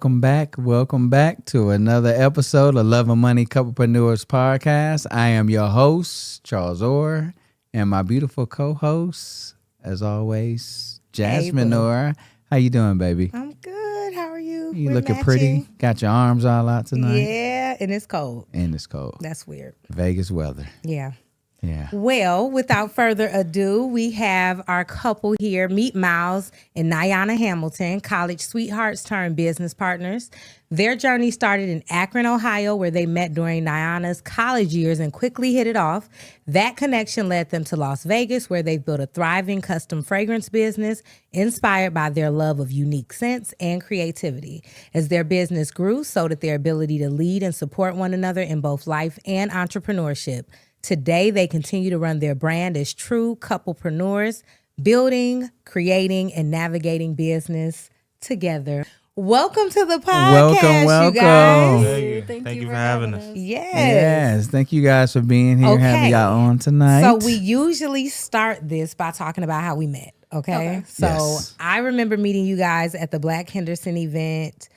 Welcome back to another episode of Love Money Couplepreneurs podcast. I am your host, Charles Orr, and my beautiful co-host, as always, Jazmine Orr. How you doing, baby? I'm good. How are you? You looking pretty. Got your arms all out tonight. Yeah, and it's cold. That's weird. Vegas weather. Yeah. Yeah. Well, without further ado, we have our couple here. Meet Miles and Nia Hamilton, college sweethearts turned business partners. Their journey started in Akron, Ohio, where they met during Niana's college years and quickly hit it off. That connection led them to Las Vegas, where they've built a thriving custom fragrance business inspired by their love of unique scents and creativity. As their business grew, so did their ability to lead and support one another in both life and entrepreneurship. Today, they continue to run their brand as true couplepreneurs, building, creating, and navigating business together. Welcome to the podcast, welcome. you guys. Thank you for having us. Yes. Thank you guys for being here, having y'all on tonight. So we usually start this by talking about how we met, okay? So Yes. I remember meeting you guys at the Black Henderson event.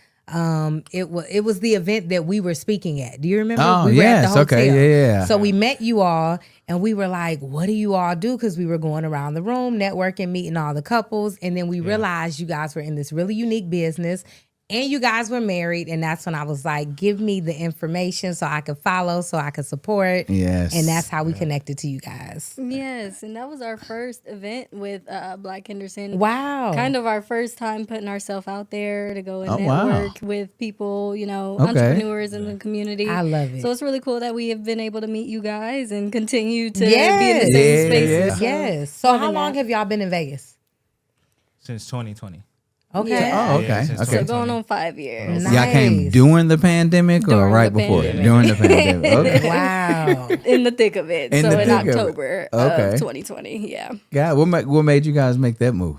It was the event that we were speaking at. Do you remember? Oh, we were at the yes. hotel. Okay, yeah. So we met you all and we were like, what do you all do? Because we were going around the room, networking, meeting all the couples. And then we realized you guys were in this really unique business and you guys were married. And that's when I was like, give me the information so I could follow, so I could support. Yes. And that's how we connected to you guys. Yes, and that was our first event with Black Henderson. Wow. Kind of our first time putting ourselves out there to go and wow. network with people, you know, Okay. entrepreneurs in the community. I love it. So it's really cool that we have been able to meet you guys and continue to Yes. be in the same spaces. Yes. So how long have y'all been in Vegas? Since 2020. Okay. Yeah. Oh, okay. Yeah, since Okay. So going on 5 years. Nice. Y'all came during the pandemic or During right the before? pandemic. During the pandemic. Okay. Wow. In the thick of it. In So the in thick of it. October Okay. of 2020. Yeah. God, what made you guys make that move?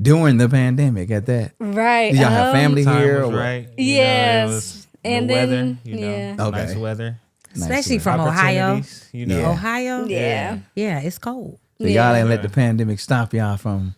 During the pandemic at that? Right. Did y'all have family Time here? was or what? right. Yes. It was And the then, weather, you know, yeah. Okay. nice weather. Especially Nice. from Ohio. Opportunities, you know. Yeah. Ohio? Yeah. Yeah, it's cold. So y'all didn't let the pandemic stop y'all from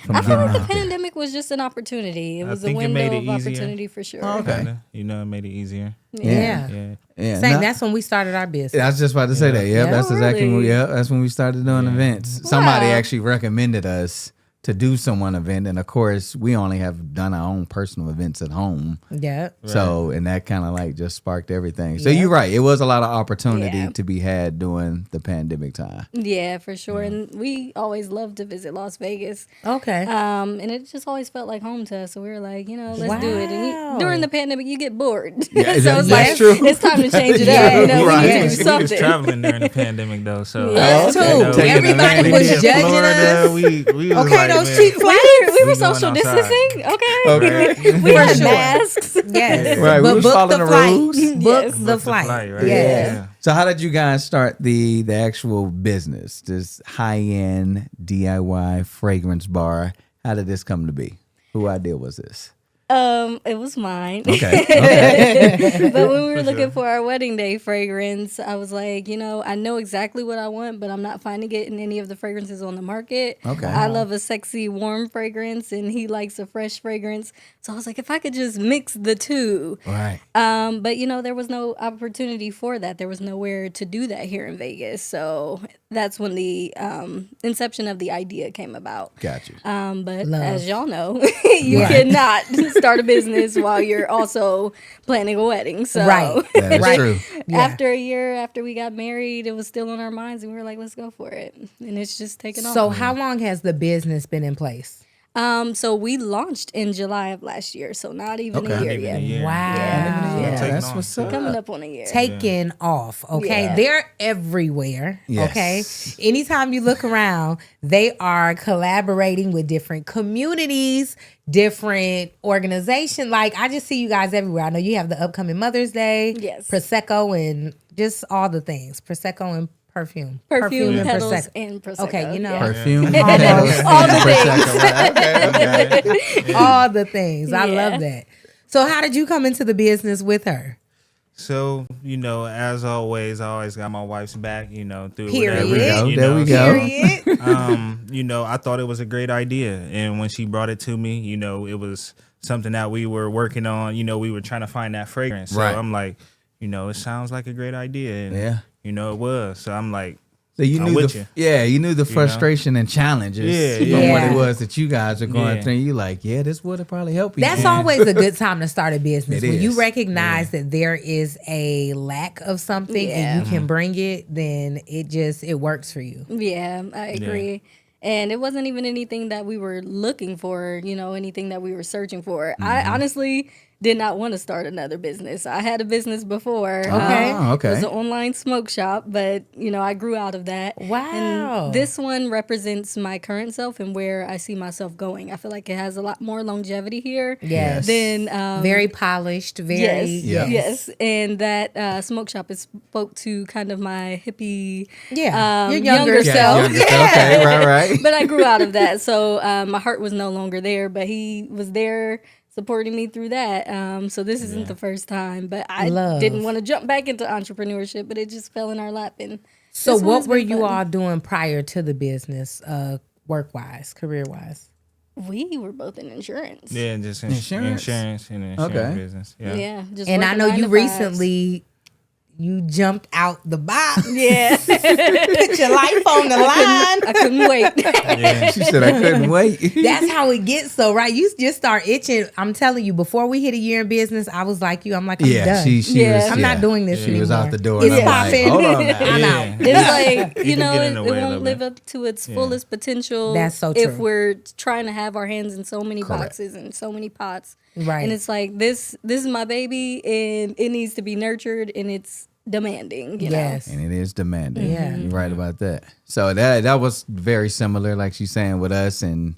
I feel getting like the out there. pandemic was just an opportunity. It I was a think it window made it of easier. opportunity for sure. Oh, okay. Kinda, you know, it made it easier. Yeah. Yeah. Yeah, Same, no- that's when we started our business. I was just about to say that. Yeah, Yeah. that's exactly Really? that's when we started doing events. Somebody Wow. actually recommended us to do someone event, and of course, we only have done our own personal events at home. Yeah. So, and that kind of like just sparked everything. So you're right. It was a lot of opportunity Yeah. to be had during the pandemic time. Yeah, for sure. And we always loved to visit Las Vegas. Okay. And it just always felt like home to us. So we were like, you know, let's do it. Wow. And during the pandemic, you get bored. Yeah, so it's that's like, true. it's time to change it Yeah, up. You know, right. we need to do We was something. traveling during the pandemic though, so Yeah. Us too. you know, Everybody we was did judging Florida, us. We was Okay, like, those man, cheap flights. We were We social going outside. distancing. Okay. Okay. We had sure. masks. Yes. Right, we But was book following the the flight. rules. Book Yes. the Book the flight. flight, right? Yeah. So how did you guys start the actual business, this high-end DIY fragrance bar? How did this come to be? Whose idea was this? It was mine. Okay. But when we were looking for our wedding day fragrance, I was like, you know, I know exactly what I want, but I'm not finding it in any of the fragrances on the market. Okay. I love a sexy, warm fragrance, and he likes a fresh fragrance. So I was like, if I could just mix the two. Right. But, you know, there was no opportunity for that. There was nowhere to do that here in Vegas. So that's when the inception of the idea came about. Got you. But Love. as y'all know, you cannot start a business while you're also planning a wedding. So Right. That is Right. true. Yeah. after a year after we got married, it was still on our minds, and we were like, let's go for it. And it's just taken off. So how long has the business been in place? So we launched in July of last year, so not even Okay. a year Not even yet. a year. Wow. Yeah, Taking that's off. what's up. Coming up on a year. Taking off, okay? Yeah. They're everywhere, Yes. okay? Anytime you look around, they are collaborating with different communities, different organizations. Like, I just see you guys everywhere. I know you have the upcoming Mother's Day, Yes. Prosecco, and just all the things. Prosecco and perfume. Perfume, and petals, Prosecco. and Prosecco. Okay, you know. Yeah. Perfume. All the Okay. All the things. I Yeah. love that. So how did you come into the business with her? So, you know, as always, I always got my wife's back, you know, through Period. whatever. You There know, we go. Period. you know, I thought it was a great idea. And when she brought it to me, you know, it was something that we were working on. You know, we were trying to find that fragrance. So Right. I'm like, you know, it sounds like a great idea. And, Yeah. you know, it was. So I'm like, So you I'm knew with the you. you knew the frustration and challenges Yeah, from what yeah. it was that you guys are going Yeah. through. You like, yeah, this would have probably helped you. That's Yeah. always a good time to start a business. It When you is. recognize that there is a lack of something and you can bring it, then it works for you. Yeah, I agree. And it wasn't even anything that we were looking for, you know, anything that we were searching for. I honestly did not want to start another business. I had a business before. Okay. Okay. It was an online smoke shop, but, you know, I grew out of that. Wow. And this one represents my current self and where I see myself going. I feel like it has a lot more longevity here. Yes. Than Very polished, very yes. And that smoke shop is spoke to kind of my hippie, Yeah. Your younger younger self. Younger self. Okay, right. But I grew out of that, so my heart was no longer there. But he was there supporting me through that. So this isn't the first time, but I didn't want to jump back into entrepreneurship, but it just fell in our lap. And So this what one's were been you fun. all doing prior to the business, work-wise, career-wise? We were both in insurance. yeah, just Insurance? insurance in the insurance Okay. business. Yeah. Yeah, just And I working know 9 you to 5s. recently you jumped out the box. Yeah, Put your life on the line. I couldn't wait. Yeah. She said I couldn't wait. That's how it gets though, right? You just start itching. I'm telling you, before we hit a year in business, I was like you. I'm like, I'm done. she Yeah. was. I'm not doing this She anymore. was out the door. It's and I'm popping. like, hold on now. I'm Yeah. out. It's like, you can know, get it in the way a won't little live bit. up to its fullest potential. That's so If true. we're trying to have our hands in so many Correct. boxes and so many pots. Right. And it's like, this is my baby and it needs to be nurtured and it's demanding, you know? Yes. And it is demanding. Yeah. You're right about that. So that was very similar, like she's saying, with us. And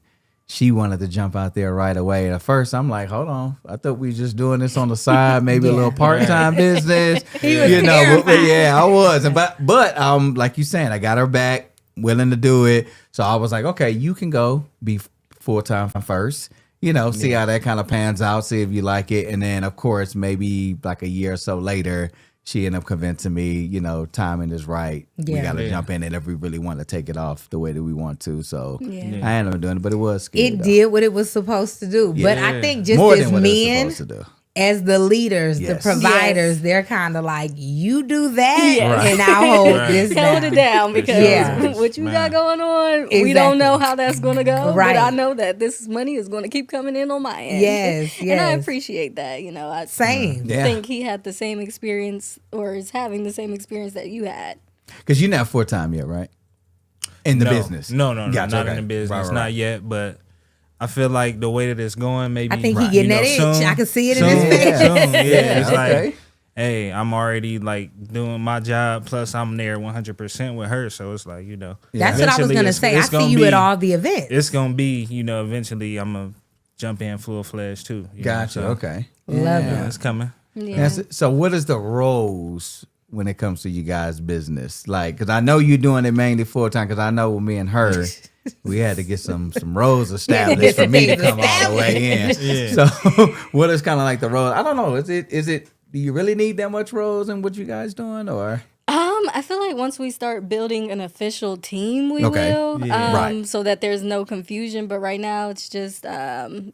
she wanted to jump out there right away. At first, I'm like, hold on. I thought we were just doing this on the side, maybe a little part-time business. was But terrified. yeah, I was. But like you saying, I got her back, willing to do it. So I was like, okay, you can go be full-time first. You know, see how that kind of pans out, see if you like it. And then, of course, maybe like a year or so later, she ended up convincing me, you know, timing is right. We Yeah. got to Yeah. jump in it if we really want to take it off the way that we want to. So Yeah. I ended up doing it, but it was scary. It though. did what it was supposed to do. But I Yeah. think just More as than what it was men, supposed to do. as the leaders, the Yes. providers, Yes. they're kind of like, you do that, Yes. and I'll hold Right. this Hold down. it down because Yeah. what you got Man. going on, we Exactly. don't know how that's going to go. Right. But I know that this money is going to keep coming in on my end. Yes, And I yes. appreciate that. You know, I Same. Yeah. think he had the same experience or is having the same experience that you had. Because you're not full-time yet, right? In the No. business. No, Gotcha, not okay. in the business, Right, right, not right. yet. But I feel like the way that it's going, maybe I think he getting that itch. I can see it in his face. Soon, yeah. It's Okay. like, hey, I'm already like doing my job. Plus, I'm there 100% with her. So it's like, you know, That's what I was eventually going to it's- say. I it's see gonna you at be- all the events. It's gonna be, you know, eventually I'm gonna jump in full fledged too. you know, Gotcha. so, Okay. Love Yeah, it. it's coming. Yeah. So what is the roles when it comes to you guys' business? Like, because I know you're doing it mainly full-time, because I know with me and her, we had to get some roles established for me to come all the way in. Yeah. So what is kind of like the role? I don't know. Is it, do you really need that much roles in what you guys doing, or? I feel like once we start building an official team, we Okay. will, Yeah. Right. so that there's no confusion. But right now, it's just,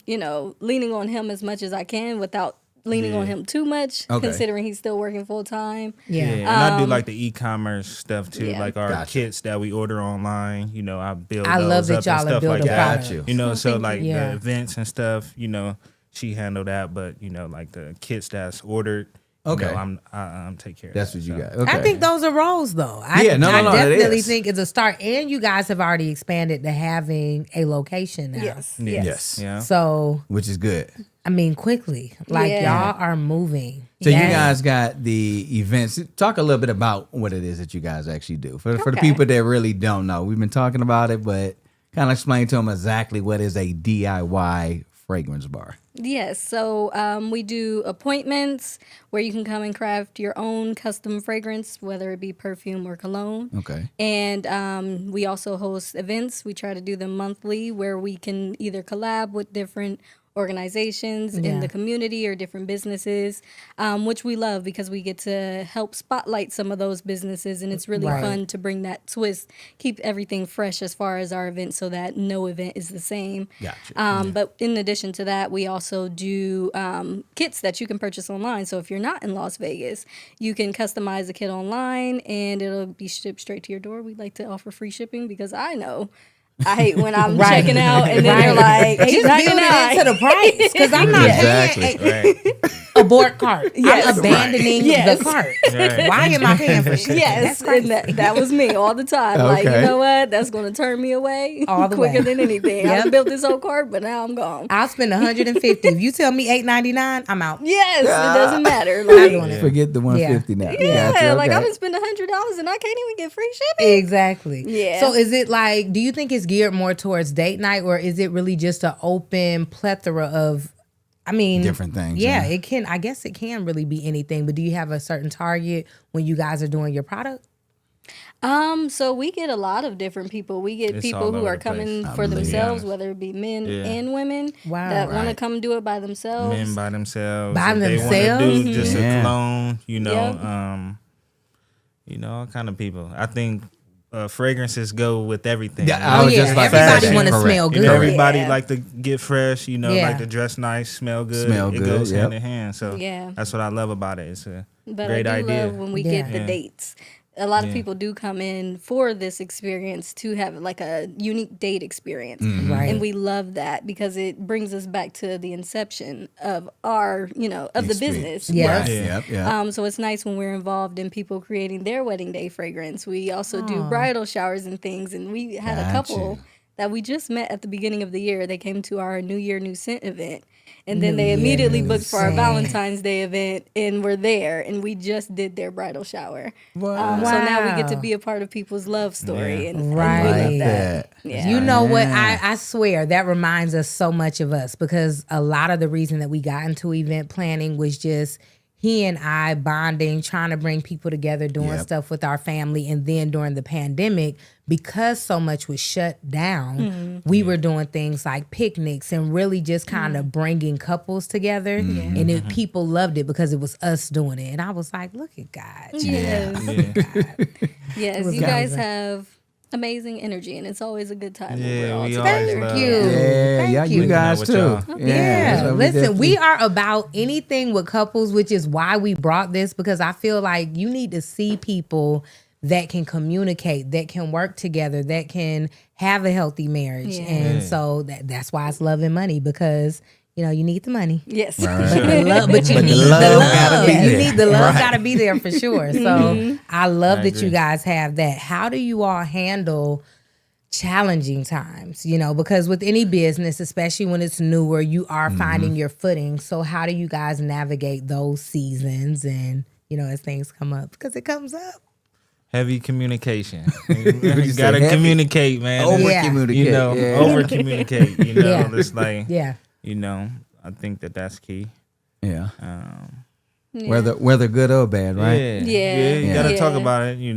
you know, leaning on him as much as I can without leaning on him too much, Okay. considering he's still working full time. Yeah. And I do like the e-commerce stuff too, yeah. like our Gotcha. kits that we order online. You know, I build. I love those that up y'all and are stuff building like that. products. Got you. You know, so like Yeah. the events and stuff. You know, she handled that, but you know, like the kits that's ordered. Okay. You know, I'm take care. That's of what that, you so. got. Okay. I think those are roles, though. I Yeah, no, I it definitely is. think it's a start. And you guys have already expanded to having a location now. Yes. Yes. Yeah. So, Which is good. I mean, quickly. Like, Yeah. y'all are moving. So you Yes. guys got the events. Talk a little bit about what it is that you guys actually do. For the Okay. people that really don't know. We've been talking about it, but kind of explain to them exactly what is a DIY fragrance bar. Yes. So we do appointments where you can come and craft your own custom fragrance, whether it be perfume or cologne. Okay. And we also host events. We try to do them monthly where we can either collab with different organizations in the community or different businesses, which we love because we get to help spotlight some of those businesses. And it's really fun to bring that twist, keep everything fresh as far as our event so that no event is the same. Gotcha. But in addition to that, we also do kits that you can purchase online. So if you're not in Las Vegas, you can customize a kit online and it'll be shipped straight to your door. We like to offer free shipping because I know I hate when I'm checking out and then they're like, just build it into the price because I'm not paying abort cart. I'm abandoning the cart. Why am I paying for shit? Yes, and that was me all the time. Like, you know what? That's going to turn me away quicker than anything. I built this whole cart, but now I'm gone. I'll spend $150. If you tell me $8.99, I'm out. Yes, it doesn't matter. Like, Forget the $150 now. Yeah, Gotcha, like I'm gonna spend $100 and I can't even get free shipping. Exactly. Yeah. So is it like, do you think it's geared more towards date night, or is it really just an open plethora of, I mean, different things? Yeah, it can. I guess it can really be anything. But do you have a certain target when you guys are doing your product? So we get a lot of different people. We get people who are coming for themselves, whether it be men and women that want to come do it by themselves. Men by themselves. By They themselves? want to do just a clone, you know, all kind of people. I think fragrances go with everything. I was just about to say everybody that. want to Correct. smell good. You know, everybody like to get fresh, you know, Yeah. like to dress nice, smell good. Smell it good, goes yep. hand in hand. So Yeah. that's what I love about it. It's a But great I do idea. love when we get the dates. A lot of people do come in for this experience to have like a unique date experience. Right. And we love that because it brings us back to the inception of our, of the business. Yes. Yep. So it's nice when we're involved in people creating their wedding day fragrance. We also do bridal showers and things. And we had a couple that we just met at the beginning of the year. They came to our New Year, New Scent event. And then they immediately booked for our Valentine's Day event and were there. And we just did their bridal shower. Wow. So now we get to be a part of people's love story. And we Right. love that. Yeah. You know what? I swear that reminds us so much of us because a lot of the reason that we got into event planning was just he and I bonding, trying to bring people together, doing stuff with our family. And then during the pandemic, because so much was shut down, we were doing things like picnics and really just kind of bringing couples together. And people loved it because it was us doing it. And I was like, look at God. Yes. Yes, was you guys amazing. have amazing energy, and it's always a good time when Yeah, we're all we together. always Thank love you. Yeah, Thank you guys with too. y'all. Yeah, that's what listen, definitely- we are about anything with couples, which is why we brought this, because I feel like you need to see people that can communicate, that can work together, that can have a healthy marriage. Yeah. And so that's why it's Love and Money, because you need the money. Yes. But the love, but you But the need the love love. gotta be You there. need the love Right. gotta be there for sure. So I love that you agree. guys have that. How do you all handle challenging times? Because with any business, especially when it's newer, you are finding your footing. So how do you guys navigate those seasons and as things come up? Because it comes up. Heavy communication. you You say gotta heavy? communicate, man. Over Yeah. communicate. You know, yeah. over communicate. You know, Yeah. it's like, Yeah. I think that's key. Yeah. Yeah. Whether good or bad, right? Yeah. You gotta Yeah. talk about it. Even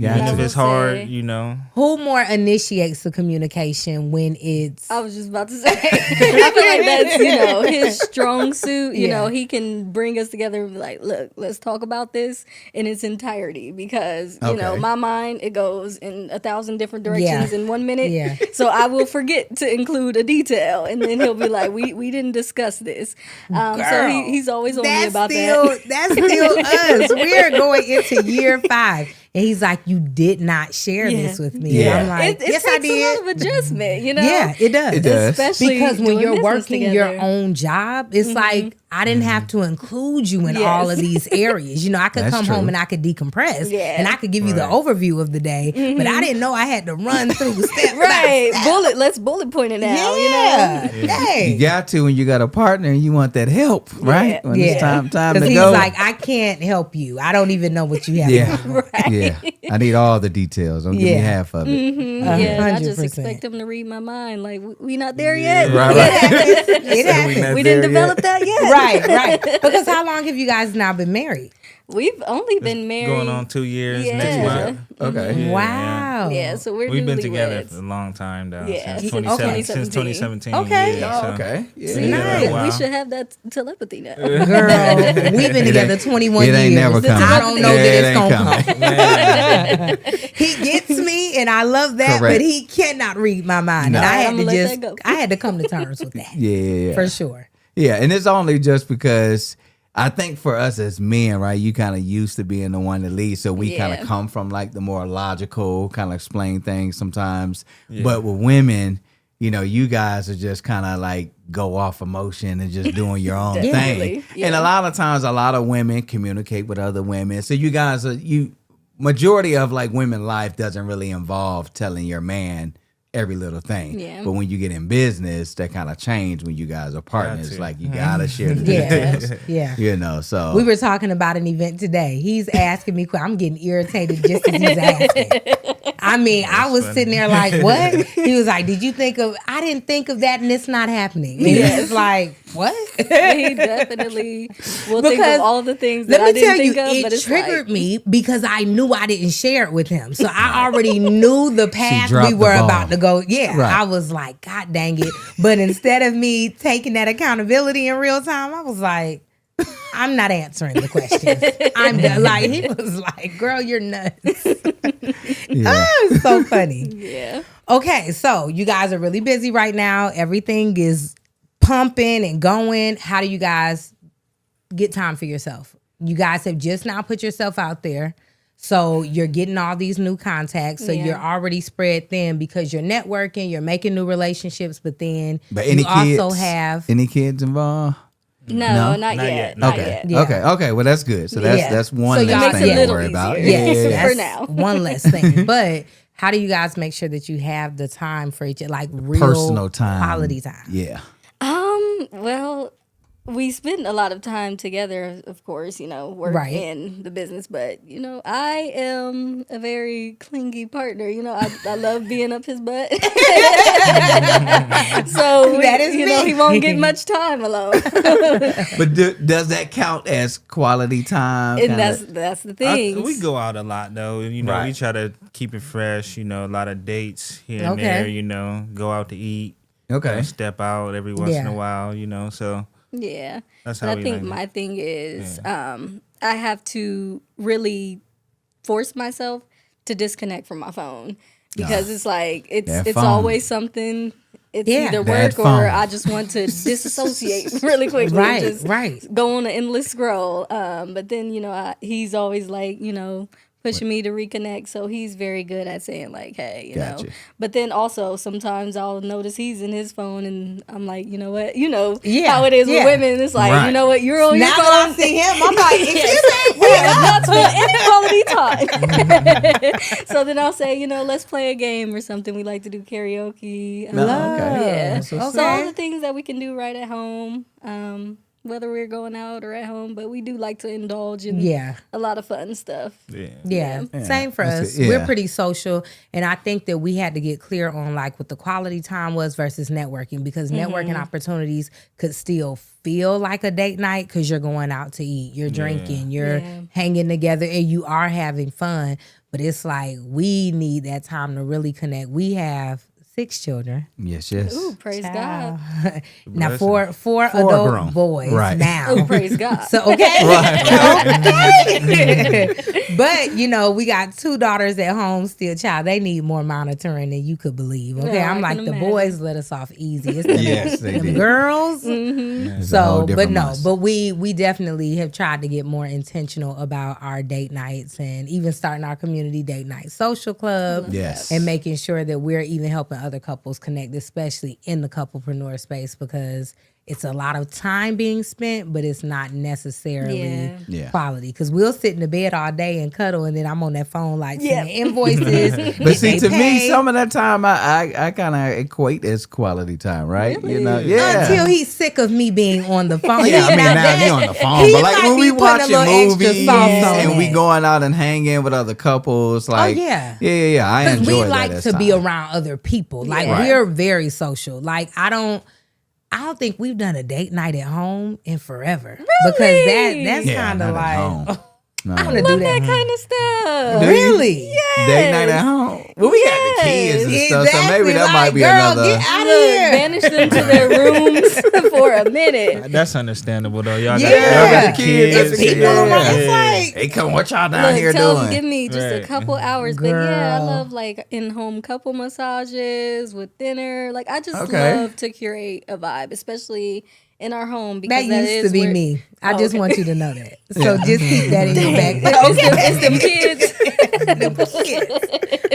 Gotcha. if it's I will hard. say- Who more initiates the communication when it's I was just about to say, I feel like that's, his strong suit. You Yeah. know, he can bring us together and be like, look, let's talk about this in its entirety because, Okay. my mind, it goes in 1,000 different directions Yeah. in 1 minute. Yeah. So I will forget to include a detail. And then he'll be like, we didn't discuss this. So he's always on me about that. That's still us. We're going into year 5. And he's like, you did not share this with me. Yeah. And I'm like, It yes, takes I did. a lot of adjustment, Yeah, it does. It does. Especially Because when doing you're business working your together. own job, it's like I didn't have to include you in Yes. all of these areas. I could That's come true. home and I could decompress Yeah. and I could give you the overview of the day, but I didn't know I had to run through step by Right, step. let's bullet point it now. Yeah. Dang. You got to when you got a partner and you want that help, right? When it's time to Because he's go. like, I can't help you. I don't even know what you have. yeah, going on. yeah. I need all the details. Don't give me Yeah. half of it. Yeah, I just 100%. expect him to read my mind. Like, we not there yet. Right. It happens. not We there didn't develop that yet. Right. Because how long have you guys now been married? We've only been married going on 2 years next month. Okay. Yeah, Wow. Yeah, so we've been together newlyweds. for a long time though. Yeah. Since Okay. 2017. Okay. Yeah, so- Okay. Yeah. See, Nice. Wow. we should have that telepathy now. Girl, we've been together 21 It ain't years. never coming. I don't know Yeah, that it it's ain't going to coming. come. He gets me, and I love that, Correct. but he cannot read my mind. No. And I had I'ma to let just, that go. I had to come to terms with that. Yeah. For sure. Yeah, and it's only just because I think for us as men, right, you kind of used to being the one to lead, so we kind Yeah. of come from like the more logical, kind of explain things sometimes. But with women, you know, you guys are just kind of like go off emotion and just doing your own thing. Definitely, And a lot of times, a lot of women communicate with other women. So you guys are majority of like women life doesn't really involve telling your man every little thing. Yeah. But when you get in business, that kind of change when you guys are partners. to. Like you gotta share the Yeah. details. Yeah. You know, so We were talking about an event today. He's asking me, I'm getting irritated just as he's asking. I mean, I was sitting there like, what? He was like, did you think of, I didn't think of that and it's not happening. And it's like, what? He definitely will think Because of all the things Let that me I didn't tell you, think of, but it it's triggered like, me because I knew I didn't share it with him. So I already knew the path dropped we the were ball. about to go. Yeah, Right. I was like, God dang it. But instead of me taking that accountability in real time, I was like, I'm not answering the questions. I'm done. Like, he was like, girl, you're nuts. It's so funny. yeah. Okay, so you guys are really busy right now. Everything is pumping and going. How do you guys get time for yourself? You guys have just now put yourself out there. So you're getting all these new contacts. So Yeah. you're already spread thin because you're networking, you're making new relationships, but then but any you kids also have any kids involved? No, No? not Not yet. yet. Not Okay. yet. Yeah. Okay. Well that's good. So Yeah. that's one So less y'all- thing Makes it a to little worry about. easier. Yeah. Yes, For that's now. one less thing. But how do you guys make sure that you have the time for each other, like real Personal time. quality time? Yeah. Well, we spend a lot of time together, of course, work Right. in the business, but I am a very clingy partner. I love being up his butt. So That is me. he won't get much time alone. But does that count as quality time? And Kinda- that's the thing. We go out a lot though. We Right. try to keep it fresh. A lot of dates here and Okay. there. Go out to eat. Okay. Step out every once in Yeah. a while. So Yeah. That's But how I we think like it. my thing is I have to really force myself to disconnect from my phone because it's like That it's phone. always something. It's Yeah. either That work or phone. I just want to disassociate really quickly. Right, And just right. go on an endless scroll. But then he's always like pushing me to reconnect. So he's very good at saying like, hey, you know. Gotcha. But then also sometimes I'll notice he's in his phone and I'm like, you know what? Yeah, How it is yeah. with women. It's like, Right. you know what? You're on your Now phone. that I see him, I'm like, excuse me. We have not spent any quality time. So then I'll say, let's play a game or something. We like to do karaoke. No, okay. Yeah. That's what's So all Okay. the things that we can do right at home, whether we're going out or at home, but we do like to indulge in Yeah. a lot of fun stuff. Yeah, same for That's us. it. We're Yeah. pretty social, and I think that we had to get clear on like what the quality time was versus networking because networking opportunities could still feel like a date night because you're going out to eat, you're drinking, you're hanging together, and you are having fun. But it's like we need that time to really connect. We have 6 children. Yes. Ooh, praise God. Now Blessing. four Four adult grown. boys Right. now. Oh, praise God. So okay. But we got 2 daughters at home still. Child, they need more monitoring than you could believe. Okay, Yeah, I'm I like can the imagine. boys let us off easy. It's them, Yes, they them did. girls. It's a whole So, but different no, monster. but we definitely have tried to get more intentional about our date nights and even starting our community date night social club. Yes. And making sure that we're even helping other couples connect, especially in the couplepreneur space, because it's a lot of time being spent, but it's not necessarily Yeah. quality. Because we'll sit in the bed all day and cuddle, and then I'm on that phone like sending invoices. But Did see, they to me, pay? some of that time I kind of equate as quality time, right? Yeah. Until he's sick of me being on the phone. Yeah, I mean, now he on the phone, but like when we watching movies and we going out and hanging with other couples, like yeah. I Because enjoy we that like as to be time. around other people. Like Yeah. we're very social. Like I don't think we've done a date night at home in forever. Because that's Yeah, kind of not at home. like I want to do Love that. that kind of stuff. Really? Yes. Date night at home. Well, we got the kids and stuff, so maybe that Like, might be girl, another. get out of Look, here. banish them to their rooms for a minute. That's understandable though. Y'all Yeah. got the Kids. kids. It's people Yeah. around. It's like, Hey, come what y'all down Look, here tell doing? them, give me just a Right. couple hours. But yeah, I Girl. love like in-home couple massages with dinner. Like I just Okay. love to curate a vibe, especially in our home because that used to be where- me. I Oh, just okay. want you to know that. So just keep that in your back. It's them kids. Them kids.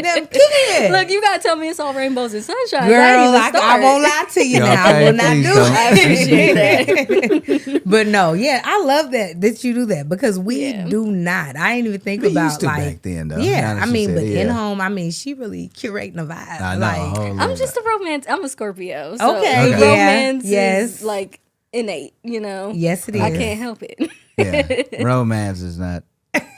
Them kids. Look, you gotta tell me it's all rainbows and sunshine. Girl, I won't lie to you now. I will not please do don't. I appreciate that. But no, yeah, I love that you do that because we Yeah. do not. I ain't even think We about used to like back then, though. Yeah, Now that I you mean, said but it, in yeah. home, I mean, she really curating the vibe. I know. Like, a whole I'm lot. just a romantic. I'm a Scorpio. So Okay, the yeah, romance yes. is like innate, you know? yes, it is. I can't help it. Yeah, romance is not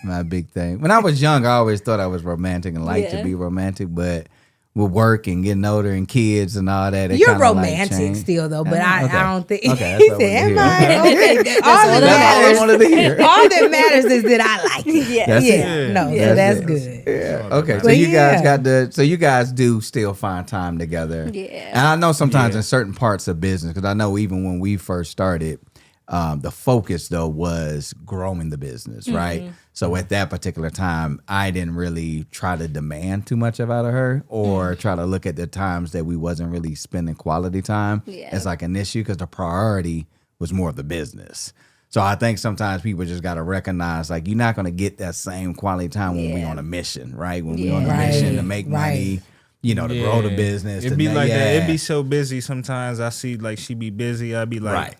my big thing. When I was young, I always thought I was romantic and liked to Yeah. be romantic, but with work and getting older and kids and all that, it You're kinda, like, romantic changed. still though, but I don't think. Okay, He that's what said, I "Am wanted to I?" hear. Okay, all all that that That's all I matters. wanted to hear. All that matters is that I like it. Yeah. That's yeah, it. no, Yeah. so that's it. good. Yeah. Okay. So But you guys yeah. got so you guys do still find time together. Yeah. And I know sometimes Yeah. in certain parts of business, because I know even when we first started, the focus though was growing the business, right? So at that particular time, I didn't really try to demand too much out of her, or try to look at the times that we wasn't really spending quality time Yeah. as like an issue, because the priority was more of the business. So I think sometimes people just got to recognize, like, you're not going to get that same quality time when we're on a mission, right? When we're on a Right, mission to make right. money, you know, to grow the Yeah. business. It'd to be like that. It'd yeah. be so busy sometimes. I see like she be busy. I'd be like, Right.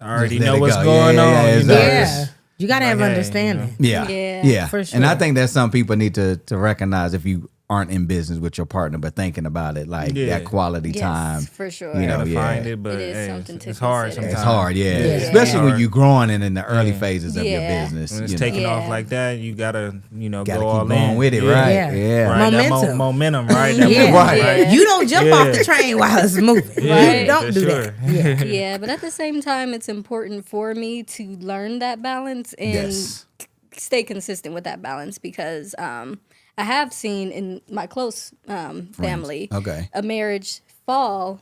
I already Just let know it what's go. going Yeah, on. yeah, you know, exactly. Yeah, just- you gotta have Like, hey, understanding. Yeah. Yeah. Yeah. For And I sure. think that some people need to recognize, if you aren't in business with your partner, but thinking about it, like Yeah. that quality Yes, time. for sure. you know, gotta yeah. find it, but It is hey, something to it's hard consider. sometimes. It's hard, yeah. Yeah. Especially when Hard. you're growing and in the early Yeah. phases of your Yeah. business. When it's you taking know. off Yeah. like that, you gotta, Gotta go keep all going in with it, right? Yeah. Right, that Momentum. momentum, right? That Yeah. momentum, Right. Yeah. You don't jump Yeah. off the train while it's moving. Yeah, You don't for do sure. that. Yeah. Yeah, but at the same time, it's important for me to learn that balance and Yes. stay consistent with that balance because I have seen in my close family Okay. a marriage fall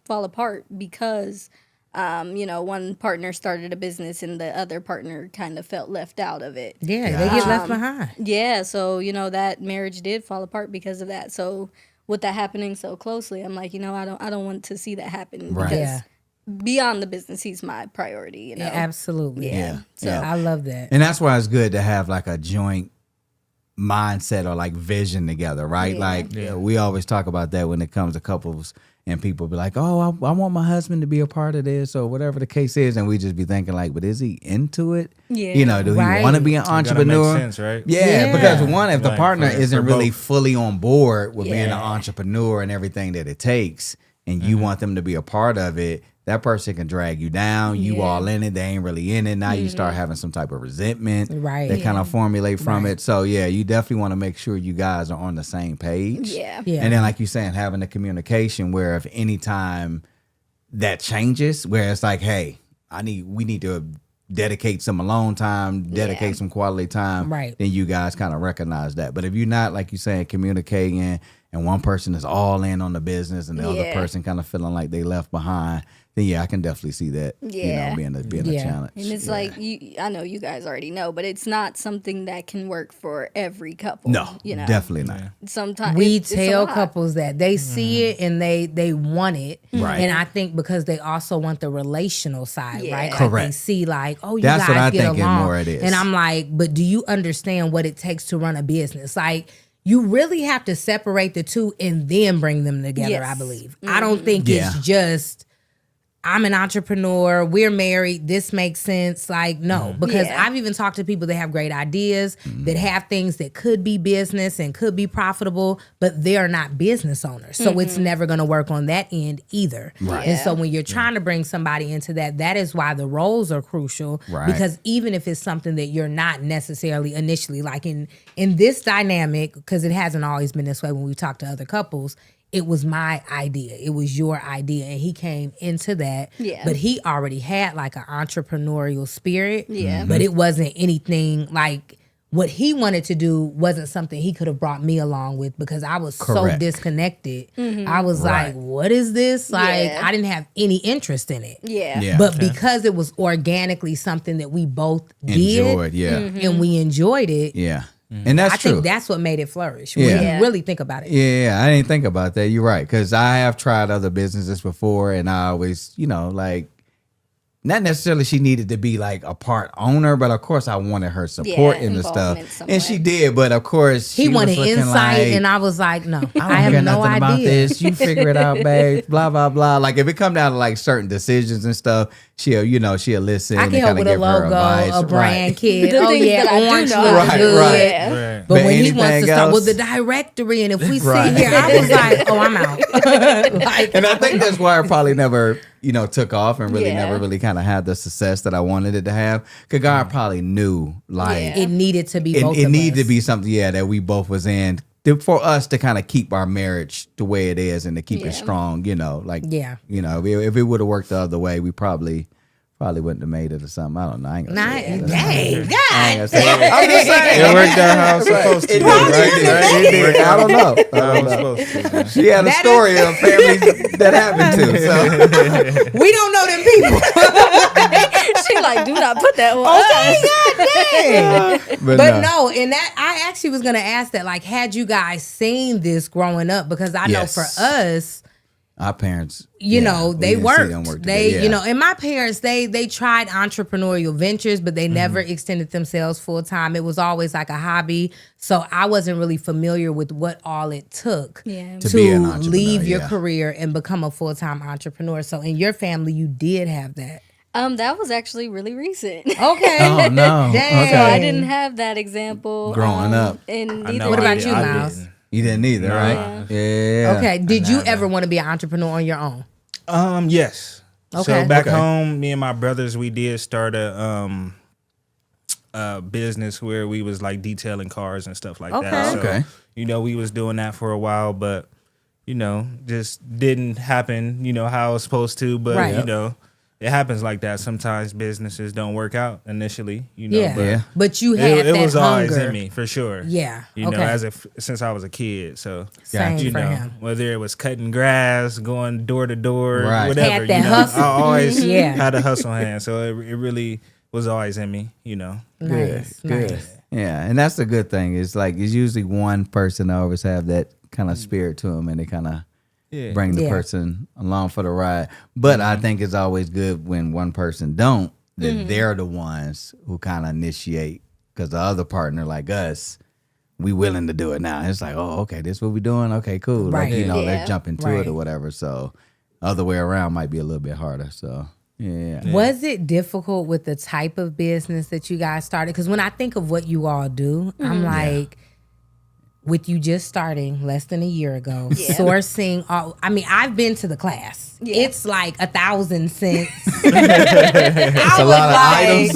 apart because one partner started a business and the other partner kind of felt left out of it. Yeah, they get left behind. Yeah, so that marriage did fall apart because of that. So with that happening so closely, I'm like, I don't want to see that happen Right. because Yeah. beyond the business, he's my priority. Yeah, absolutely. Yeah. So Yeah. I love that. And that's why it's good to have like a joint mindset or like vision together, right? Yeah. Like we always talk about that when it comes to couples, and people be like, "Oh, I want my husband to be a part of this," or whatever the case is, and we just be thinking like, "But is he into it? Yeah. Do Right. he want to be an Gotta make entrepreneur?" sense, right? Yeah, Yeah. because one, if the Like, partner for isn't really both. fully on board with being an Yeah. entrepreneur and everything that it takes, and you want them to be a part of it, that person can drag you down. You Yeah. all in it, they ain't really in it. Now you start having some type of resentment Right. that kind of formulate from it. So yeah, you definitely want to make sure you guys are on the same page. Yeah. Yeah. And then like you're saying, having the communication where if any time that changes, where it's like, hey, we need to dedicate some alone time, dedicate Yeah. some quality time, Right. then you guys kind of recognize that. But if you're not, like you're saying, communicating and one person is all in on the business and the other Yeah. person kind of feeling like they left behind, then yeah, I can definitely see that, Yeah. being a Yeah. challenge. And it's Yeah. like I know you guys already know, but it's not something that can work for every couple. No, definitely not. Sometimes We it's a tell lot. couples that they see it and they want it. Right. And I think because they also want the relational side, Yeah. right? Like they Correct. see like, oh, you That's guys what I get think along. more it is. And I'm like, but do you understand what it takes to run a business? Like you really have to separate the two and then bring them together, Yes. I believe. I don't think Yeah. it's just I'm an entrepreneur, we're married, this makes sense. Like, no, because Yeah. I've even talked to people that have great ideas, that have things that could be business and could be profitable, but they're not business owners. So it's never going to work on that end either. Right. And so when you're trying to bring somebody into that is why the roles are crucial. Right. Because even if it's something that you're not necessarily initially, like in this dynamic, because it hasn't always been this way when we talk to other couples, it was my idea. It was your idea. And he came into that. Yeah. But he already had like an entrepreneurial spirit. Yeah. But it wasn't anything like what he wanted to do wasn't something he could have brought me along with because I was so disconnected. I was like, what is this? Like, I didn't have any interest in it. Yeah. But because it was organically something that we both Enjoyed, did and we enjoyed it. Yeah. And that's I true. think that's what made it flourish. When you really think about it. Yeah, I didn't think about that. You're right. Because I have tried other businesses before and I always, like, not necessarily she needed to be like a part owner, but of course I wanted her support in the stuff. And she did, but of course he wanted insight like, and I was like, no, I have have no no idea about this. You figure it out, babe. Blah, blah, blah. Like if it come down to like certain decisions and stuff, she'll listen. I can help with a logo, a brand kit. The Oh things yeah, that I do orange know. looks good. Right. But when he wants to start else? with the directory and if we sit Right. here, I was like, oh, I'm out. Like, And I think that's why it probably never, took off and really Yeah. never really kind of had the success that I wanted it to have. Because God probably knew like it needed to be both it of needed us. to be something, that we both was in for us to kind of keep our marriage the way it is and to keep it strong, if it would have worked the other way, we probably wouldn't have made it or something. I don't know. I ain't gonna say that. Dang, God. I'm just saying. It worked out how it's supposed to. It did, right? It did. I don't know. How it was supposed to. She had a story of families that happened to. So We don't know them people. She like, do not put that on us. But no, and that I actually was gonna ask that, like, had you guys seen this growing up? Because I know for us, our parents, they we didn't see worked. them work They, together, and my parents, they tried entrepreneurial ventures, but they never extended themselves full time. It was always like a hobby. So I wasn't really familiar with what all it took To be an entrepreneur, leave your career and become a full time entrepreneur. So in your family, you did have that. That was actually really recent. Okay. Oh no. Dang. So I didn't have that example Growing up. And I neither know What I about did- you, I Miles? didn't. You didn't either, right? Yeah. Okay. Did you ever want to be an entrepreneur on your own? Yes. Okay. So back Okay. home, me and my brothers, we did start a business where we was like detailing cars and stuff like that. So, Okay. we was doing that for a while, but just didn't happen, how it was supposed to. But Right. it happens like that. Sometimes businesses don't work out initially, Yeah. But Yeah. But you had it that was always hunger. in me for sure. Yeah. You Okay. know, since I was a kid. So Same you for know, him. whether it was cutting grass, going door to door, Right. whatever. Had that hustle. I always Yeah. had a hustle hand. So it really was always in me, Nice. Good. Nice. Yeah, and that's the good thing. It's like it's usually one person that always have that kind of spirit to them, and they kind of bring the Yeah. person along for the ride. But I think it's always good when one person don't, that they're the ones who kind of initiate, because the other partner, like us, we willing to do it now. It's like, oh, okay, this what we doing? Okay, cool. Right. Like, Yeah. let's jump into Right. it or whatever. So other way around might be a little bit harder. So yeah. Was it difficult with the type of business that you guys started? Because when I think of what you all do, I'm like, with you just starting less than a year ago, sourcing all, I've been to the class. Yeah. It's like 1,000 cents. It's a lot of items.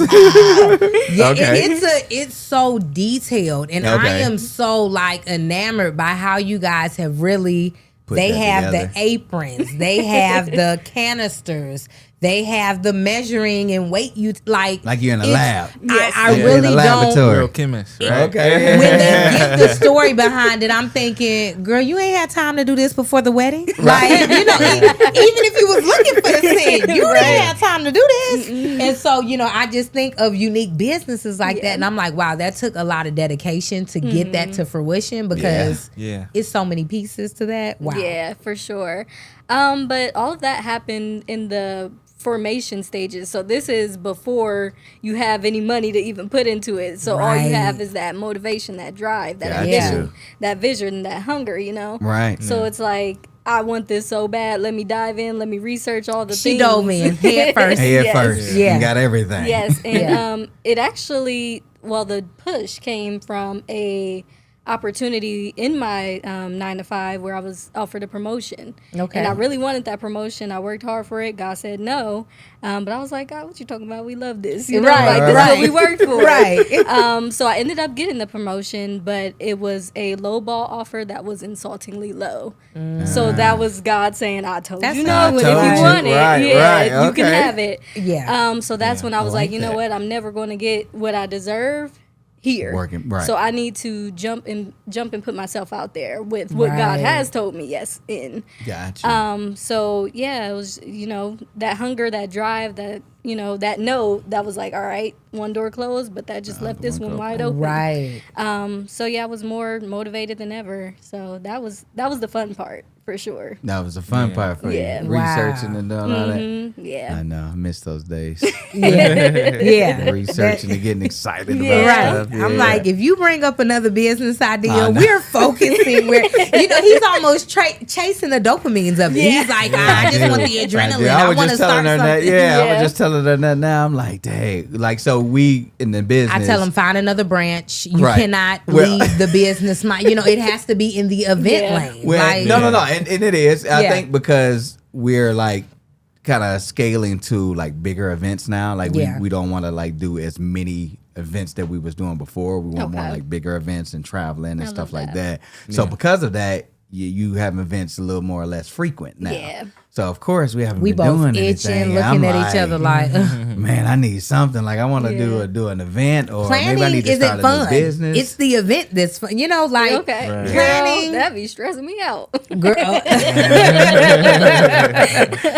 Yeah, Okay. it's so detailed, and I Okay. am so like enamored by how you guys have really. They that have together. the aprons, they have the canisters, they have the measuring and weight. Like you're in a it's- lab. I You're really in a don't. laboratory. Real chemist, right? Okay. When they give the story behind it, I'm thinking, girl, you ain't had time to do this before the wedding. Like, even if you was looking for the scent, you ain't had time to do this. And so, I just think of unique businesses like that. And I'm like, wow, that took a lot of dedication to get that to fruition, because Yeah. it's so many pieces to that. Wow. Yeah, for sure. But all of that happened in the formation stages. So this is before you have any money to even put into it. So all you Right. have is that motivation, that drive, that Got ambition, you. that vision, that hunger, Right. So it's like, I want this so bad. Let me dive in. Let me research all the She things. dove in head first. Head Yes. first. Yeah. You got everything. Yes, and Yeah. it actually, the push came from a opportunity in my 9 to 5 where I was offered a promotion. Okay. And I really wanted that promotion. I worked hard for it. God said no. But I was like, God, what you talking about? We love this. You know, Right, like this is what we worked for. Right. So I ended up getting the promotion, but it was a lowball offer that was insultingly low. So that was God saying, I told That's you not no, and good. if you want it, Right, you can have it. Yeah. So that's when I was I like, like you know that. what? I'm never going to get what I deserve here. Working, right. So I need to jump and put myself out there with what God Right. has told me yes in. Gotcha. So yeah, it was, you know, that hunger, that drive, that, you know, that no, that was like, all right, one door closed, but that just left this one wide open. Right. So yeah, I was more motivated than ever. So that was the fun part for sure. That was the fun part for Yeah. you. Wow. Researching and doing all that. Yeah. I know. I miss those days. Yeah. Researching and getting excited Yeah. about Right. stuff. I'm Yeah. like, if you bring up another business I idea, know. we're focusing where, you know, he's almost chasing the dopamines of it. Yeah. He's like, I just want the adrenaline. I I was want to just telling start her something. that. Yeah, I Yeah. was just telling her that now. I'm like, dang. Like, so we in the business. I tell him, find another branch. You Right. cannot Well- leave the business. You know, it has to be in the event Yeah. lane. Well, Like, no. And it is. I Yeah. think because we're like kind of scaling to like bigger events now. Like Yeah. we don't want to like do as many events that we was doing before. We want more Okay. like bigger events and traveling and I stuff love like that. that. So because of that, you have events a little more or less frequent now. Yeah. So of course we haven't we been both doing itching, anything. looking I'm at each other like, man, I need something. Like I want to Yeah. do an event, or maybe I planning need to isn't start a fun. new business. It's the event that's fun. You know, like Okay. Right. planning. Girl, that'd be stressing me out. Girl,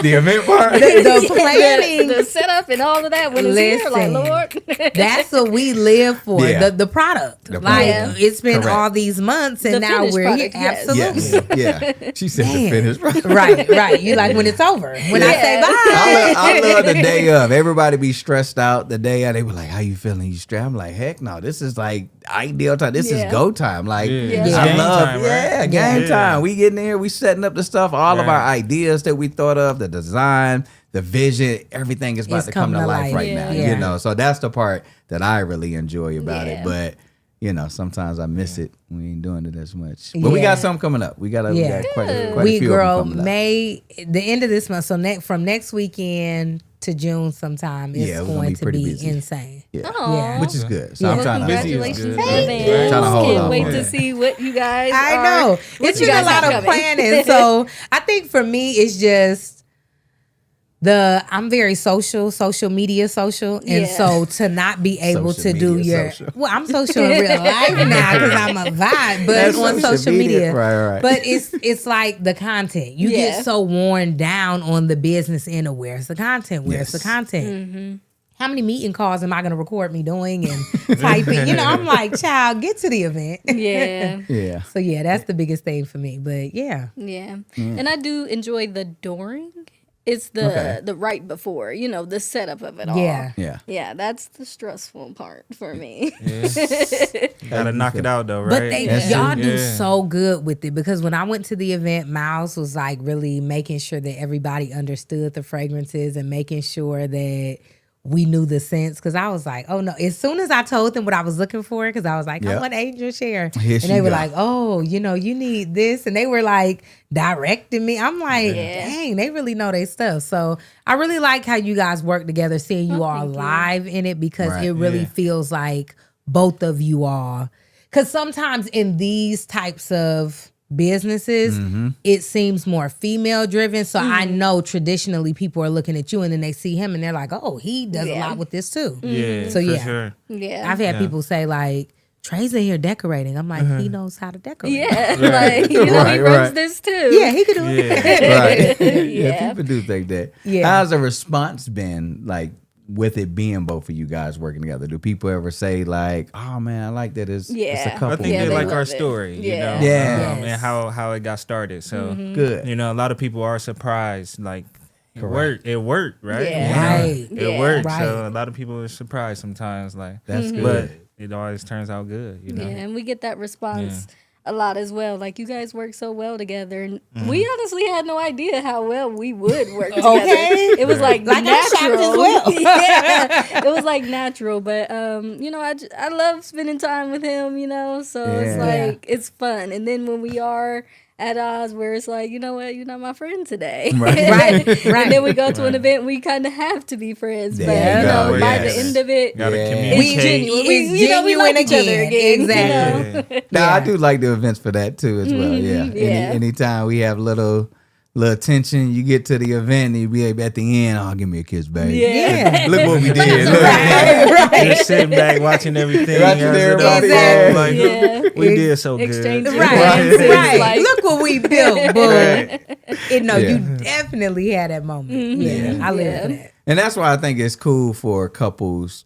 the event part. the planning. the setup and all of that when it's here, like, Listen. Lord. That's what we live for. Yeah. The product. The Like product. it's been Correct. all these months and The now finished we're here. product, yes. Absolutely. Yeah. She said Man. the finish. Right. You like when it's over. When I say Yeah. bye. I love the day of. Everybody be stressed out the day of. They were like, "How you feeling? You stressed?" I'm like, "Heck no! This is like ideal time. This is Yeah. go time. Like Yeah. Yeah. I Game love, time, right? yeah, Yeah. game time. We getting there. We setting up the stuff. All of Right. our ideas that we thought of, the design, the vision, everything is about It's to come coming to to life life. right Yeah. now. Yeah. You know, so that's the part that I really enjoy about it. Yeah. But you know, sometimes I miss it. We ain't doing it as much. But we Yeah. got something coming up. We got Yeah. quite a We few of them girl coming up. May the end of this month. So from next weekend to June sometime is Yeah, we're gonna going be to pretty be busy. insane. Yeah. Yeah. Which is good. So Yeah. I'm trying to Busy is Congratulations good. in Right. advance. Trying to hold Can't off wait on to that. see what you guys I are. know. what It's you been a guys lot have of coming. planning. So I think for me, it's just I'm very social media social. And Yeah. so to not be able Social to do media your, social. well, I'm social in real life now because I'm a vibe, but That's on social social media. media. Right. But it's like the content. You Yeah. get so worn down on the business end of where's the content? Where's the Yes. content? Mm-hmm. How many meeting calls am I going to record me doing and typing? You know, I'm like, child, get to the event. Yeah. Yeah. So yeah, that's the biggest thing for me. But yeah, Yeah. And I do enjoy the during. It's the right before, you know, the setup of it all. yeah, Yeah. Yeah, that's the stressful part for me. Gotta knock it out though, right? but they That's y'all true. do Yeah. so good with it because when I went to the event, Miles was like really making sure that everybody understood the fragrances and making sure that we knew the scents. Because I was like, oh no! As soon as I told them what I was looking for, because I was like, I Yep. want Angel Share, Here and she they were go. like, oh, you know, you need this, and they were like directing me. I'm like, Yeah. dang, they really know their stuff. So I really like how you guys work together, seeing you all thank you. live in it because Right. it really Yeah. feels like both of you all. Because sometimes in these types of businesses, it seems more female driven. So I know traditionally people are looking at you and then they see him and they're like, oh, he does a Yeah. lot with this too. Yeah, So, for yeah. sure. Yeah. I've had Yeah. people say like, Trey's in here decorating. I'm like, he knows how to decorate. Yeah. Like, you know, he Right, runs right. this too. Yeah, he could do it. Yeah. Right. Yeah, Yeah. people do think that. Yeah. How's the response been like with it being both of you guys working together? Do people ever say like, oh man, I like that it's a Yeah. couple? I think Yeah, they they like our love it. story, you Yeah. know, Yeah. and how it got started. So, Good. you know, a lot of people are surprised, like, it worked, right? Yeah. You know? Right. It Yeah. worked. Right. So a lot of people are surprised sometimes, like, That's but good. it always turns out good, you know. Yeah, and we get that response a lot as well. Like, you guys work so well together, and we honestly had no idea how well we would work together. It was like natural. I shocked as well. Yeah, it was like natural. But you know, I love spending time with him. You know, so it's like it's fun. And then when we are at odds, where it's like, you know what, you're not my friend today. Right. And then we go to an event, we kind of have to be friends. But There you know, you go. by the end of it, Gotta it's communicate. genuine. It's We like genuine each other again. Exactly. You know? Now, I do like the events for that too as well. Yeah. Yeah. Anytime we have little tension, you get to the event and you be at the end, oh, give me a kiss, baby. Yeah. Look what we did. Look. Just sitting back watching everything. Watching as it everybody. unfolds, like, Yeah. we did so good. Exchanging Right. glances, Right. like- Look what we built, boo. And no, Yeah. you definitely had that moment. Yeah. I live for that. And that's why I think it's cool for couples,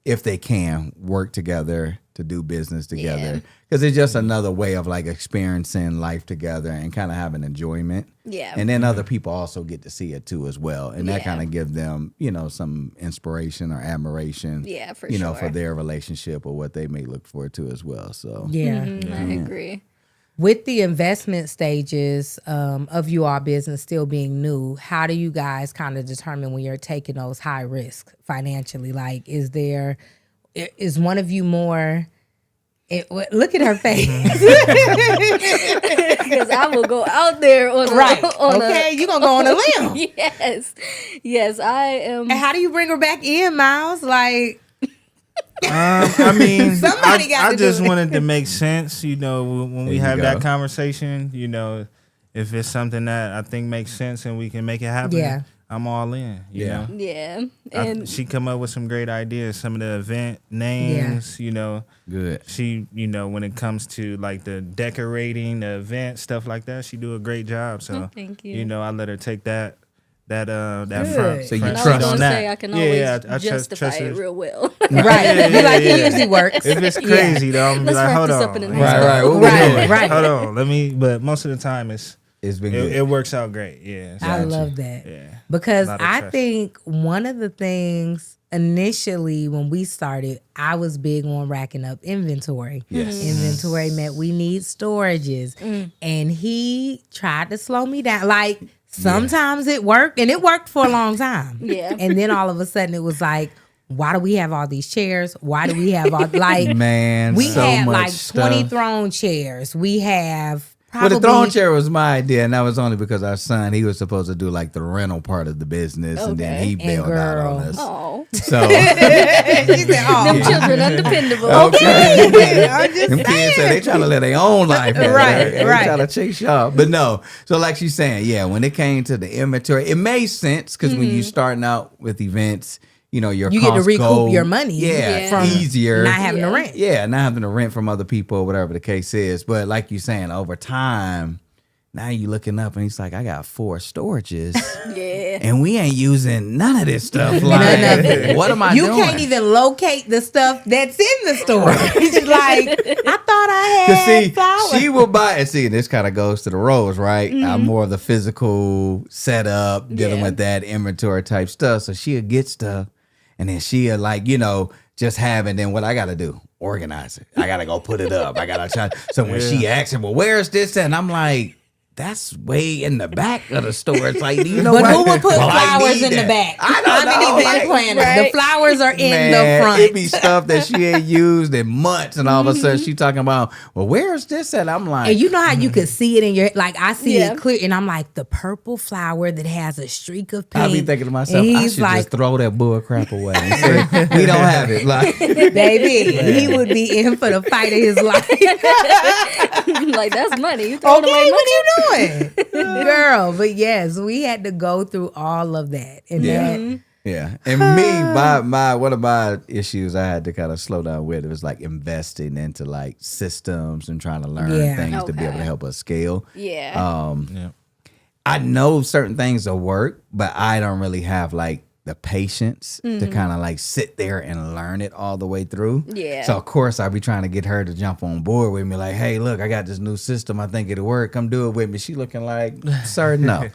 if they can, work together to do business together. Because it's just another way of like experiencing life together and kind of having enjoyment. Yeah. And then other people also get to see it too as well. And that Yeah. kind of gives them, you know, some inspiration or admiration, Yeah, for you know, sure. for their relationship or what they may look for too as well. So Yeah. I agree. With the investment stages of you all business still being new, how do you guys kind of determine when you're taking those high risks financially? Like, is one of you more? Look at her face. Because I will go out there on You're gonna go on a limb. Yes, I am. And how do you bring her back in, Miles? Like, I mean, Somebody got I to do just it. wanted to make sense, you know, when we you have go. that conversation, you know, if it's something that I think makes sense and we can make it happen, Yeah. I'm all in. You know? Yeah, and She come up with some great ideas, some of the event names, you know. good. She, you know, when it comes to like the decorating, the event, stuff like that, she do a great job. So, thank you. You know, I let her take that Good. front. So you front I trust was seat gonna on that. say I can always I trust justify it her. real well. right? You're like, it usually works. If it's crazy though, I'm gonna be Let's like, wrap hold this on. up in a nice Right. What we Right, doing? right. Hold on. Let me. But most of the time, It's been good. it works out great. Yeah. I love that. Yeah. Because A lot of I trust. think one of the things initially when we started, I was big on racking up inventory. Yes. Inventory meant we need storages. And he tried to slow me down. Like, sometimes it worked, and it worked for a long time. Yeah. And then all of a sudden it was like, why do we have all these chairs? Why do we have all, like, Man, we so had much like 20 stuff. throne chairs. We have Well, probably the throne chair was my idea, and that was only because our son, he was supposed to do like the rental part of the business, and then Okay. he And bailed out girl. on us. Oh, So She said, oh, them children undependable. okay. I'm just them kids say they trying to live their own life. Right, They right. trying to chase y'all. But no. So like she's saying, yeah, when it came to the inventory, it made sense because when you starting out with events, you know, your You get to costs recoup go, your money yeah, from easier. not having to Yeah. rent. Yeah, not having to rent from other people or whatever the case is. But like you're saying, over time, now you looking up and he's like, I got 4 storages. Yeah. And we ain't using none of this stuff. None of Like, it. what am I You doing? can't even locate the stuff that's in the store. It's like, I thought I Cause had see, flowers. she will buy and see. This kind of goes to the roles, right? I'm more of the physical setup, dealing Yeah. with that inventory type stuff. So she'll get stuff, and then she'll like, you know, just have it. Then what I gotta do? Organize it. I gotta go put it up. I gotta try. So when she asks him, well, where's this at? And I'm like, that's way in the back of the store. It's like, do you know but what? who would put Well, I flowers need in the that. back? I don't I'm know. an event Like, planner. right. The flowers are in Man, the front. it be stuff that she ain't used in months, and all of a sudden she talking about, well, where's this at? I'm like, And you know how you could see it in your, like, I see Yeah. it clear, and I'm like, the purple flower that has a streak of pink. I be thinking to myself, And I he's should like, just throw that bull crap away and say, we don't have it. Like, baby, he would be in for the fight of his life. Like, that's money. You throwing away Okay, money? what you doing? Girl, but yes, we had to go through all of that. And that, yeah. And me, one of my issues I had to kind of slow down with, it was like investing into like systems and trying to learn Yeah. things to be able to help us scale. Yeah. Yeah. I know certain things will work, but I don't really have like the patience to kind of like sit there and learn it all the way through. Yeah. So of course I'll be trying to get her to jump on board with me, like, hey, look, I got this new system. I think it'll work. Come do it with me. She looking like, sir, no.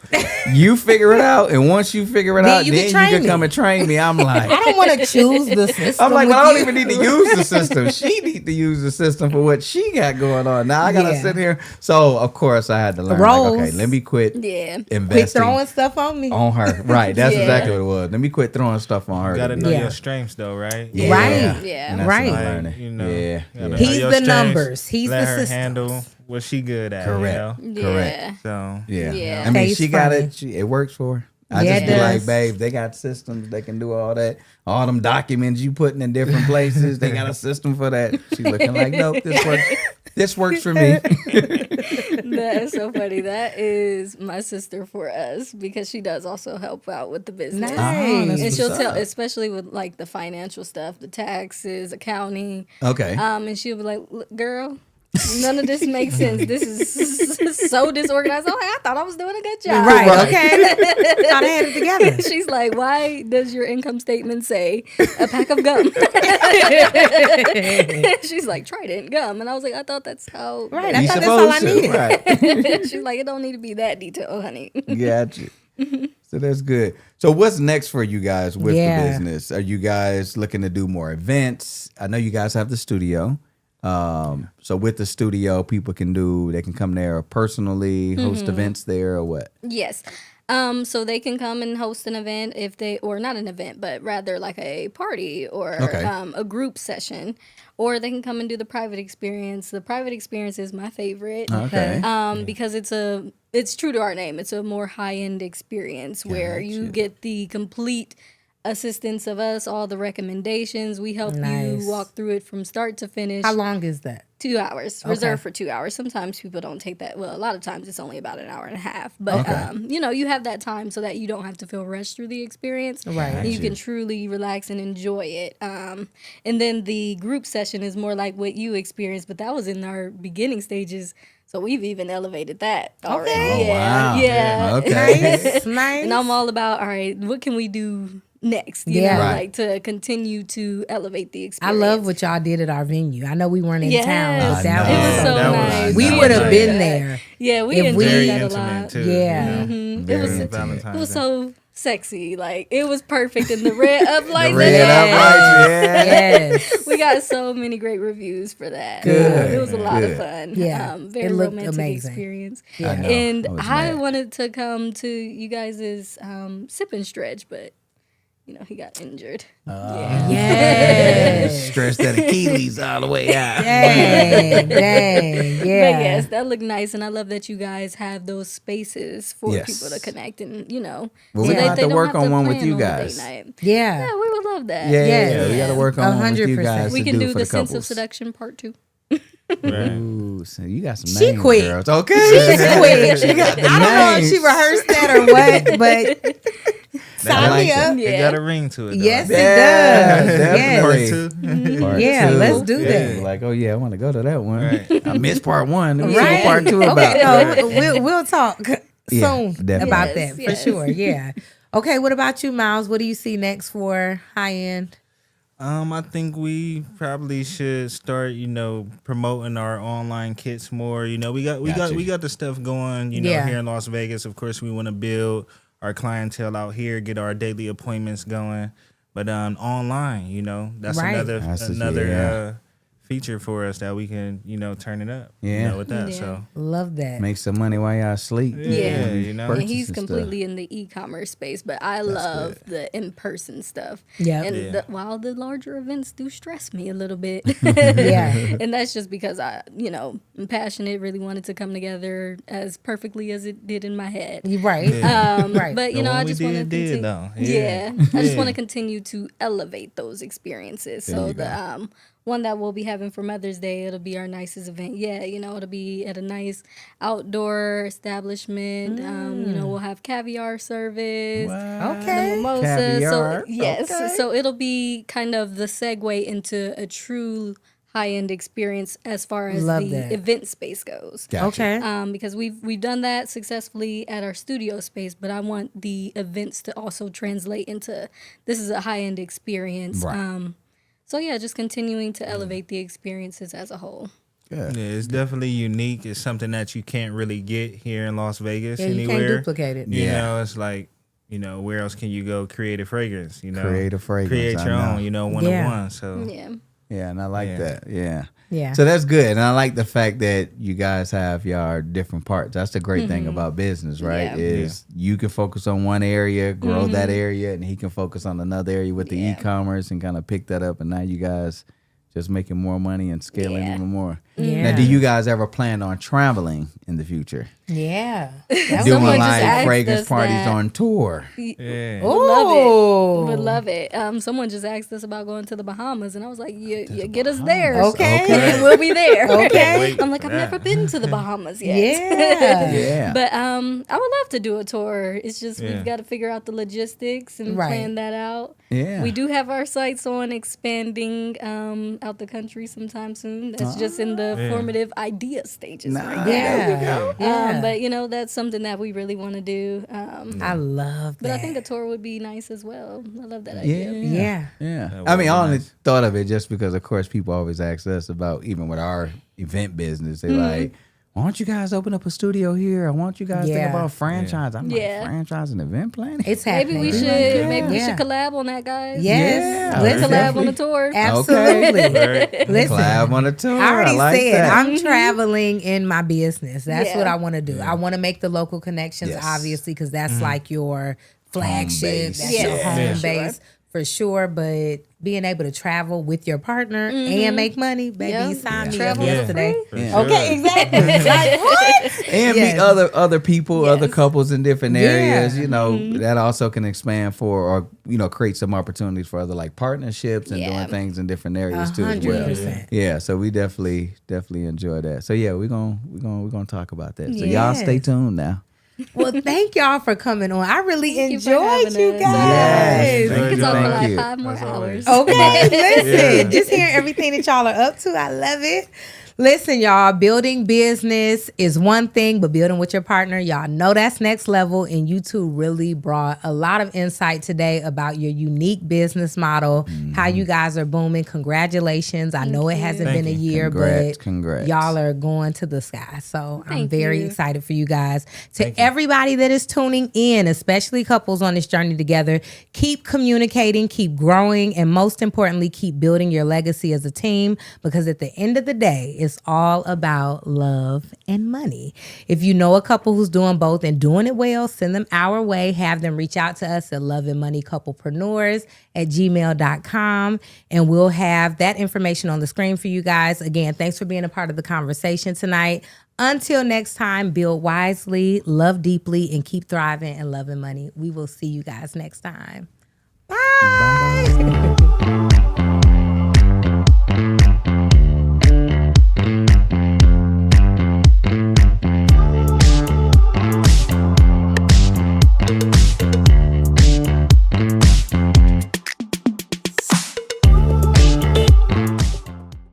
You figure it out, and once you figure it out, then you can come and train me. I'm like, I don't want to choose the system. I'm like, well, I don't even need to use the system. She need to use the system for what she got going on. Now I gotta sit here. So of course I had to learn. Like, okay, let me quit. Investing. Quit throwing stuff on me. On her, right? That's exactly what it was. Let me quit throwing stuff on her. You gotta know your strengths, though, right? Yeah. Right. Yeah. And that's Right. what I'm learning. You know, Yeah. He's the numbers. He's let the her system. handle what she good at. Correct. You know? Correct. So Yeah. I mean, Case she got funny. it. It works for her. I Yeah, just it be like, does. babe, they got systems. They can do all that. All them documents you putting in different places. They got a system for that. She looking like, nope, this works. This works for me. That is so funny. That is my sister for us because she does also help out with the business. Nice. That's And she'll what's tell, up. especially with like the financial stuff, the taxes, accounting. Okay. And she'll be like, "Look, girl, none of this makes sense. This is so disorganized." I'm like, I thought I was doing a good job. Right. Okay. Thought I had it together. She's like, "Why does your income statement say a pack of gum?" She's like, "Trident gum," and I was like, "I thought that's how." Right. I You thought that's all I supposed to, needed. right. She's like, "It don't need to be that detailed, honey." Gotcha. So that's good. So what's next for you guys with the business? Are you guys looking to do more events? I know you guys have the studio. So with the studio, people they can come there personally, host events there, or what? Yes. So they can come and host an event or not an event, but rather like a party or a group session, or they can come and do the private experience. The private experience is my favorite. Okay. Because it's true to our name. It's a more high-end experience where you get the complete assistance of us, all the recommendations. We help you walk through it from start to finish. How long is that? 2 hours, reserved for 2 hours. Sometimes people don't take that. Well, a lot of times it's only about an hour and a half. But, you have that time so that you don't have to feel rushed through the experience. Right. And you can truly relax and enjoy it. And then the group session is more like what you experienced, but that was in our beginning stages. So we've even elevated that already. Okay. Oh, wow. Yeah. Nice. And I'm all about, all right, what can we do next? You know, like to continue to elevate the I experience. love what y'all did at our venue. I know we weren't in town, but I know. that It was was so That was- nice. we would have been there. Yeah, we if enjoyed we- Very that a intimate lot. too. Yeah. Very intimate. Valentine's It was Day. so sexy. Like, it was perfect in the red uplight. Red uplights, yeah. Yes. We got so many great reviews for that. Good. It was a lot of Good. fun. Yeah. Very It looked romantic amazing. experience. I know. And I was I mad. wanted to come to you guys' sip and stretch, but he got injured. Yes. Stretch that Achilles all the way out. Dang. Yeah. But yes, that looked nice, and I love that you guys have those spaces for Yes. people to connect, and Well, we that have they to don't work on one with plan you on a date guys. night. Yeah. Yeah, we would love that. Yeah, Yes. we got to work on one with you 100%. guys. We to can do do for the the sense of couples. seduction part 2. Right. Ooh, so you got some She names, quit. girls. Okay. She quit. She got the I don't know if names. she rehearsed that or what, but sign like me that. up. It got a ring to it. Though. Yes, Yeah, it does. definitely. Yes. Part Yeah, two. let's do Yeah, that. like, oh yeah, I want to go to that one. Right. I missed part one. Let me see Right. what part two about. Okay, no, we'll talk Yeah, soon definitely. about Yes, that yes. for sure. Yeah. Okay, what about you, Miles? What do you see next for high end? I think we probably should start, promoting our online kits more. We got the stuff going, Yeah. here in Las Vegas. Of course, we want to build our clientele out here, get our daily appointments going. But online, that's Right. another feature for us that we can, turn it up. Yeah. With that. Yeah. So Love that. Make some money while y'all sleep. Yeah. And And he's completely in the e-commerce space, but I love the in-person stuff. Yep. And while the larger events do stress me a little bit. Yeah. And that's just because I'm passionate, really wanted to come together as perfectly as it did in my head. You right. Right. But, The I one we just want to did, continue. though. Yeah. Yeah. I just Yeah. want to continue to elevate those experiences. So you the one that we'll be having for Mother's Day, it'll be our nicest event. Yeah, it'll be at a nice outdoor establishment. We'll have caviar service. Okay. Mimosa. Caviar. So yes. Okay. So it'll be kind of the segue into a true high-end experience as far as Love the that. event space goes. Gotcha. Okay. Because we've done that successfully at our studio space, but I want the events to also translate into this is a high-end experience. Right. So yeah, just continuing to elevate the experiences as a whole. Good. Yeah, it's definitely unique. It's something that you can't really get here in Las Vegas Yeah, you anywhere. can't duplicate it. You Yeah. know, it's like, you know, where else can you go create a fragrance? You know, Create a fragrance, create I your know. own. You know, one Yeah. of one. So Yeah. Yeah, and I like Yeah. that. Yeah. Yeah. So that's good. And I like the fact that you guys have y'all different parts. That's the great thing about business, right? Yeah. Is you can focus on one area, grow that area, and he can focus on another area with the Yeah. e-commerce and kind of pick that up. And now you guys just making more money and scaling Yeah. even more. Yeah. Now, do you guys ever plan on traveling in the future? Yeah. Doing Someone just like asked fragrance us parties that. on tour? yeah. Oh, Would love it. Someone just asked us about going to the Bahamas, and I was like, "You get us there, Okay. Okay. we'll be there." Okay. Wait I'm like, for I've that. never been to the Bahamas yet. Yeah. Yeah. But I would love to do a tour. It's just Yeah. we've got to figure out the logistics and Right. plan that out. Yeah. We do have our sights on expanding out the country sometime soon. That's just in the formative idea stages right now. Yeah. Yeah. But you know, that's something that we really want to do. I love that. But I think a tour would be nice as well. I love that idea. Yeah. Yeah. That I mean, would I be only nice. thought of it just because, of course, people always ask us about, even with our event business, they're like, why don't you guys open up a studio here? I want you guys to think Yeah. about franchise. I'm Yeah. like, franchise and event planning? It's Maybe happening. we should Yeah. collab on that, guys. Yes. Yeah. Listen. Collab on a tour. Absolutely. Right. Listen. Collab on a tour. I already like said that. I'm traveling in my business. That's Yeah. what I want to do. I want to make the local connections, Yes. obviously, because that's like your flagship. base. That's your Yes. home Yeah. base for sure. But being able to travel with your partner and make money, baby, Yeah. you signed me up Travel yesterday. For Yeah. sure. Okay, exactly. Like what? And Yes. meet other people, other Yes. couples in different areas, Yeah. you know, that also can expand for, or, you know, create some opportunities for other like partnerships and Yeah. doing things in different areas too as well. 100%. Yeah, so we definitely enjoy that. So yeah, we're gonna talk about that. So y'all Yes. stay tuned now. Well, thank y'all for coming on. I really Thank you for enjoyed having you us. guys. Yes. We could talk for Thank like you. 5 more As hours. always. Okay, listen. Yeah. Just hearing everything that y'all are up to, I love it. Listen, y'all, building business is one thing, but building with your partner, y'all know that's next level. And you two really brought a lot of insight today about your unique business model, how you guys are booming. Congratulations. I know it hasn't Thank been a you. year, Congrats, but congrats. y'all are going to the sky. So I'm Thank very you. excited for you guys. To everybody that is tuning in, especially couples on this journey together, keep communicating, keep growing, and most importantly, keep building your legacy as a team, because at the end of the day, it's all about love and money. If you know a couple who's doing both and doing it well, send them our way. Have them reach out to us at Love and Money Couplepreneurs @gmail.com, and we'll have that information on the screen for you guys. Again, thanks for being a part of the conversation tonight. Until next time, build wisely, love deeply, and keep thriving and loving money. We will see you guys next time. Bye.